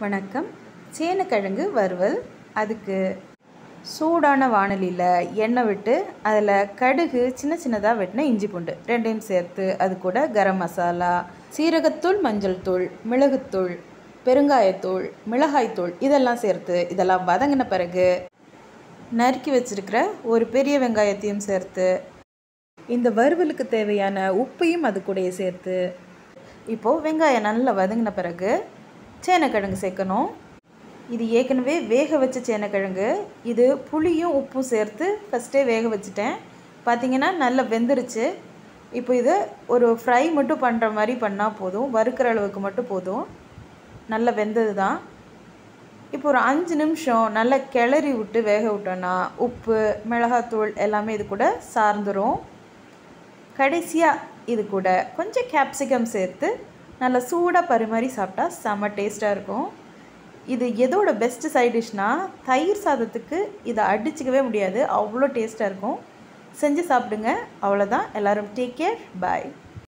வணக்கம். சேனக்கிழங்கு வறுவல். அதுக்கு சூடான வாணலியில் எண்ணெய் விட்டு அதில் கடுகு, சின்ன சின்னதாக வெட்டின இஞ்சி பூண்டு ரெண்டையும் சேர்த்து அது கூட கரம் மசாலா, சீரகத்தூள், மஞ்சள் தூள், மிளகுத்தூள், பெருங்காயத்தூள், மிளகாய்த்தூள் இதெல்லாம் சேர்த்து இதெல்லாம் வதங்கின பிறகு நறுக்கி வச்சுருக்கிற ஒரு பெரிய வெங்காயத்தையும் சேர்த்து இந்த வறுவலுக்கு தேவையான உப்பையும் அது கூட சேர்த்து இப்போது வெங்காயம் நல்லா வதங்கின பிறகு சேனக்கிழங்கு சேர்க்கணும். இது ஏற்கனவே வேக வச்ச சேனக்கிழங்கு. இது புளியும் உப்பும் சேர்த்து ஃபஸ்ட்டே வேக வச்சுட்டேன். பார்த்திங்கன்னா நல்லா வெந்துருச்சு. இப்போ இதை ஒரு ஃப்ரை மட்டும் பண்ணுற மாதிரி பண்ணால் போதும். வறுக்கிற அளவுக்கு மட்டும் போதும். நல்லா வெந்தது தான். இப்போ ஒரு 5 நிமிஷம் நல்லா கிளறி விட்டு வேக விட்டோன்னா உப்பு, மிளகாத்தூள் எல்லாமே இது கூட சார்ந்துடும். கடைசியாக இது கூட கொஞ்சம் கேப்சிகம் சேர்த்து நல்லா சூடாக பரிமாறி சாப்பிட்டா செம்ம டேஸ்ட்டாக இருக்கும். இது எதோட பெஸ்ட்டு சைட் டிஷ்னால் தயிர் சாதத்துக்கு இதை அடிச்சிக்கவே முடியாது. அவ்வளோ டேஸ்ட்டாக இருக்கும். செஞ்சு சாப்பிடுங்க. அவ்வளோதான். எல்லோரும் டேக் கேர். பாய்.